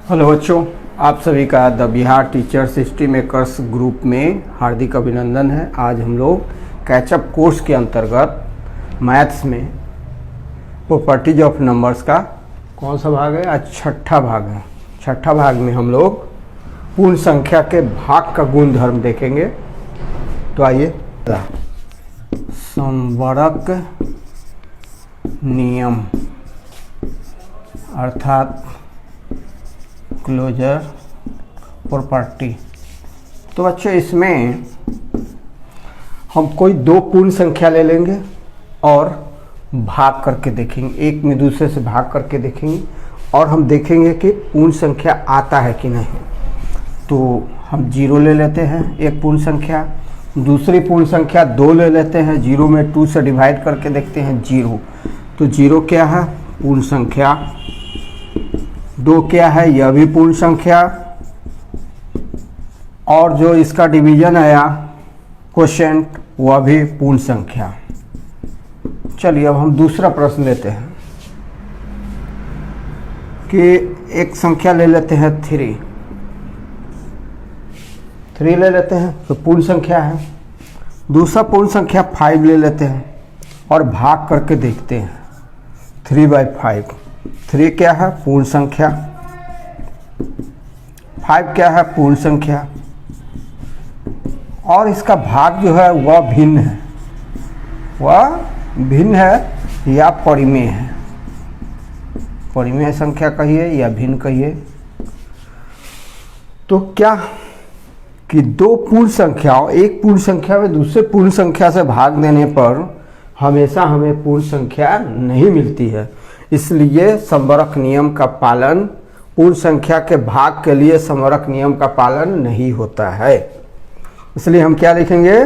Hello बच्चों, आप सभी का the Bihar teachers history makers group में हार्दिक अभिनंदन है। आज हम लोग कैचअप कोर्स के अंतर्गत मैथ्स में प्रॉपर्टीज ऑफ नंबर्स का कौन सा भाग है? आज छठा भाग है। छठा भाग में हम लोग पूर्ण संख्या के भाग का गुणधर्म देखेंगे। तो आइए, संवरक नियम अर्थात क्लोजर प्रॉपर्टी। तो बच्चों, इसमें हम कोई दो पूर्ण संख्या ले लेंगे और भाग करके देखेंगे, एक में दूसरे से भाग करके देखेंगे और हम देखेंगे कि पूर्ण संख्या आता है कि नहीं। तो हम 0 ले लेते हैं, एक पूर्ण संख्या। दूसरी पूर्ण संख्या 2 ले लेते हैं, 0 में 2 से डिवाइड करके देखते हैं 0। तो 0 क्या है? पूर्ण संख्या। 2 क्या है? यह भी पूर्ण संख्या। और जो इसका डिवीजन आया क्वोशिएंट, वह भी पूर्ण संख्या। चलिए अब हम दूसरा प्रश्न लेते हैं कि एक संख्या ले लेते हैं 3 ले लेते हैं, तो पूर्ण संख्या है। दूसरा पूर्ण संख्या 5 ले लेते हैं और भाग करके देखते हैं 3/5। 3 क्या है? पूर्ण संख्या। 5 क्या है? पूर्ण संख्या। और इसका भाग जो है वह भिन्न है, वह भिन्न है या परिमेय है। परिमेय संख्या कहिए या भिन्न कहिए। तो क्या कि दो पूर्ण संख्याओं, एक पूर्ण संख्या में दूसरे पूर्ण संख्या से भाग देने पर हमेशा हमें पूर्ण संख्या नहीं मिलती है। इसलिए संवरक नियम का पालन, पूर्ण संख्या के भाग के लिए संवरक नियम का पालन नहीं होता है। इसलिए हम क्या लिखेंगे?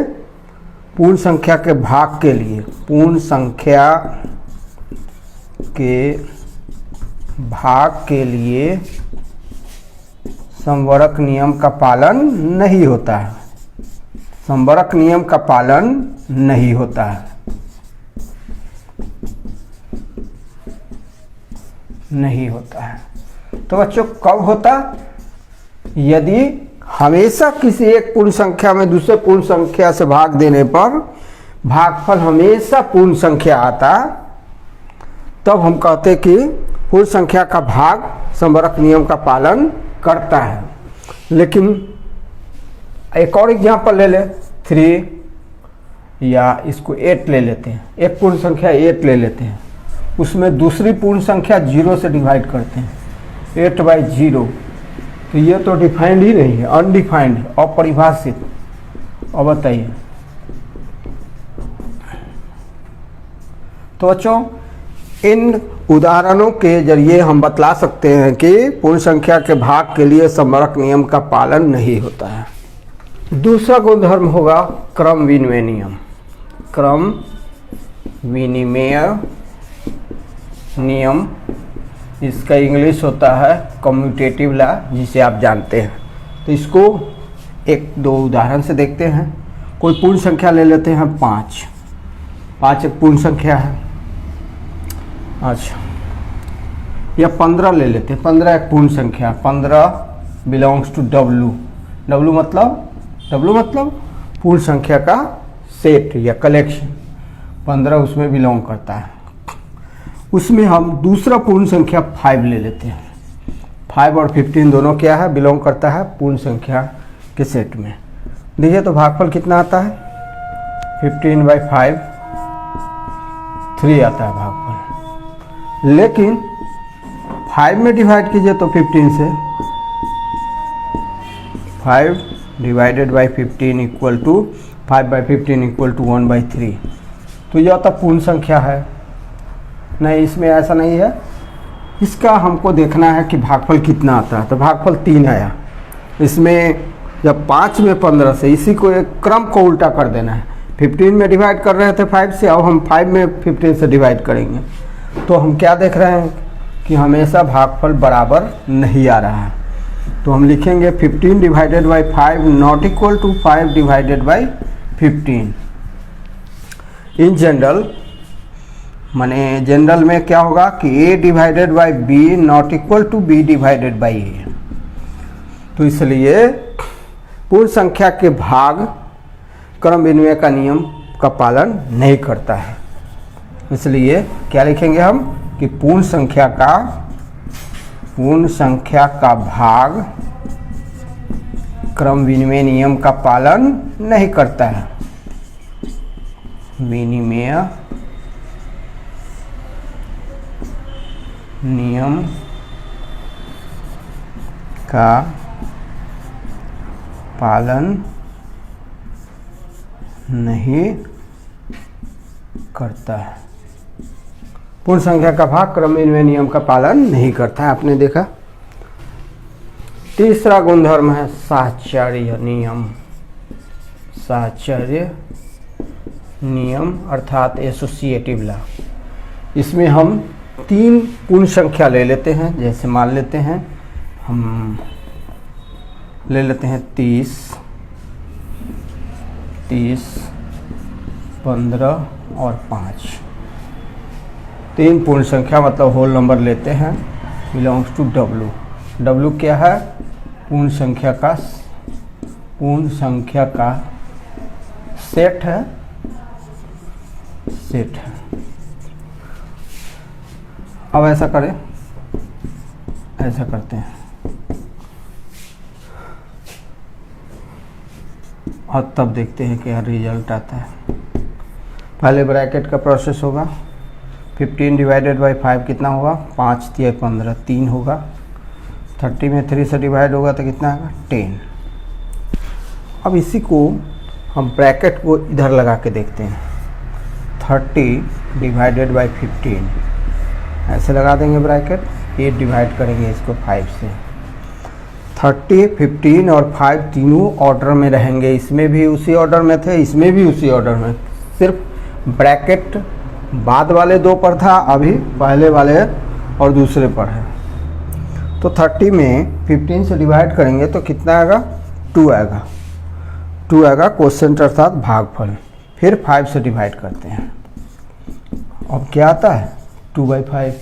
पूर्ण संख्या के भाग के लिए, पूर्ण संख्या के भाग के लिए संवरक नियम का पालन नहीं होता है। संवरक नियम का पालन नहीं होता है, नहीं होता है। तो बच्चों, कब होता? यदि हमेशा किसी एक पूर्ण संख्या में दूसरे पूर्ण संख्या से भाग देने पर भागफल हमेशा पूर्ण संख्या आता, तब हम कहते कि पूर्ण संख्या का भाग संवरक नियम का पालन करता है। लेकिन एक और एग्जांपल ले ले, 3 या इसको 8 ले लेते हैं। एक पूर्ण संख्या 8 ले लेते हैं, उसमें दूसरी पूर्ण संख्या 0 से डिवाइड करते हैं, 8/0। तो ये तो डिफाइंड ही नहीं है, अनडिफाइंड, अपरिभाषित। और बताइए, तो बच्चों इन उदाहरणों के जरिए हम बतला सकते हैं कि पूर्ण संख्या के भाग के लिए संवरक नियम का पालन नहीं होता है। दूसरा गुणधर्म होगा क्रम विनिमय नियम। क्रम विनिमय नियम, इसका इंग्लिश होता है कम्यूटेटिव लॉ, जिसे आप जानते हैं। तो इसको एक दो उदाहरण से देखते हैं। कोई पूर्ण संख्या ले लेते हैं 5 एक पूर्ण संख्या है। अच्छा, या 15 ले लेते हैं। 15 एक पूर्ण संख्या। 15 बिलोंग्स टू W मतलब पूर्ण संख्या का सेट या कलेक्शन। 15 उसमें बिलोंग करता है। उसमें हम दूसरा पूर्ण संख्या 5 ले लेते हैं। 5 और 15 दोनों क्या है? बिलोंग करता है पूर्ण संख्या के सेट में। देखिए तो भागफल कितना आता है? 15/5, 3 आता है भागफल। लेकिन 5 में डिवाइड कीजिए तो 15 से, 5 divided by 15 equal to 5/15 equal to 1/3। तो यह तो पूर्ण संख्या है। नहीं, इसमें ऐसा नहीं है। इसका हमको देखना है कि भागफल कितना आता है। तो भागफल 3 आया। इसमें जब 5 में 15 से, इसी को एक क्रम को उल्टा कर देना है। 15 में डिवाइड कर रहे थे 5 से, अब हम 5 में 15 से डिवाइड करेंगे। तो हम क्या देख रहे हैं कि हमेशा भागफल बराबर नहीं आ रहा है। तो हम लिखेंगे 15 divided by 5 not equal to 5 divided by 15। In general माने जनरल में क्या होगा कि a divided by B not equal to b divided by a। तो इसलिए पूर्ण संख्या के भाग क्रम विनिमय का नियम का पालन नहीं करता है। इसलिए क्या लिखेंगे हम कि पूर्ण संख्या का भाग क्रम विनिमय नियम का पालन नहीं करता है। विनिमय नियम का पालन नहीं करता है। पूर्ण संख्या का भाग क्रम विनिमय नियम का पालन नहीं करता है। आपने देखा। तीसरा गुणधर्म है साहचर्य नियम। साहचर्य नियम अर्थात एसोसिएटिव लॉ। इसमें हम 3 पूर्ण संख्या ले लेते हैं। जैसे मान लेते हैं हम ले लेते हैं 30, 15 और 5। 3 पूर्ण संख्या मतलब होल नंबर लेते हैं, बिलोंग्स टू W। W क्या है? पूर्ण संख्या का सेट है। अब ऐसा करें, ऐसा करते हैं और तब देखते हैं क्या रिजल्ट आता है। पहले ब्रैकेट का प्रोसेस होगा। 15 डिवाइडेड बाई 5 कितना होगा? 5 × 15 3 होगा। 30 में 3 से डिवाइड होगा तो कितना आएगा? 10। अब इसी को हम ब्रैकेट को इधर लगा के देखते हैं। 30 डिवाइडेड बाई 15 ऐसे लगा देंगे ब्रैकेट। ये डिवाइड करेंगे इसको 5 से। 30, 15 और 5 तीनों ऑर्डर में रहेंगे। इसमें भी उसी ऑर्डर में थे, इसमें भी उसी ऑर्डर में। सिर्फ ब्रैकेट बाद वाले 2 पर था, अभी पहले वाले और दूसरे पर है। तो 30 में 15 से डिवाइड करेंगे तो कितना आएगा? 2 आएगा। 2 आएगा क्वोशिएंट अर्थात भागफल। फिर 5 से डिवाइड करते हैं। अब क्या आता है? 2/5।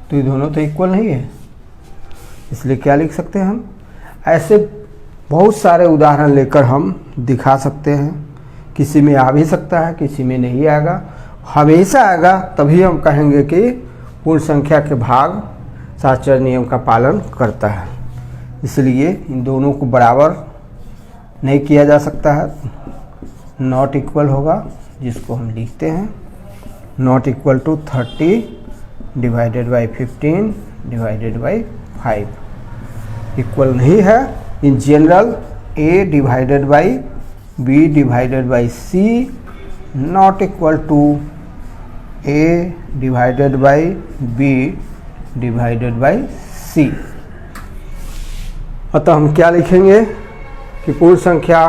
तो ये दोनों तो इक्वल नहीं है, इसलिए क्या लिख सकते हैं हम? ऐसे बहुत सारे उदाहरण लेकर हम दिखा सकते हैं। किसी में आ भी सकता है, किसी में नहीं आएगा। हमेशा आएगा तभी हम कहेंगे कि पूर्ण संख्या के भाग साहचर्य नियम का पालन करता है। इसलिए इन दोनों को बराबर नहीं किया जा सकता है। नॉट इक्वल होगा, जिसको हम लिखते हैं not equal to 30 divided by 15 divided by 5 equal नहीं है। In general A divided by B divided by C not equal to A divided by B divided by C। अतः हम क्या लिखेंगे कि पूर्ण संख्या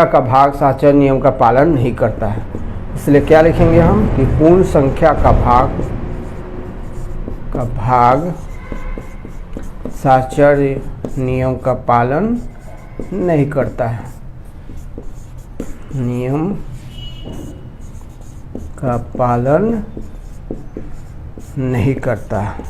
का भाग साहचर्य नियम का पालन नहीं करता है। इसलिए क्या लिखेंगे हम कि पूर्ण संख्या का भाग साहचर्य नियम का पालन नहीं करता है। नियम का पालन नहीं करता है।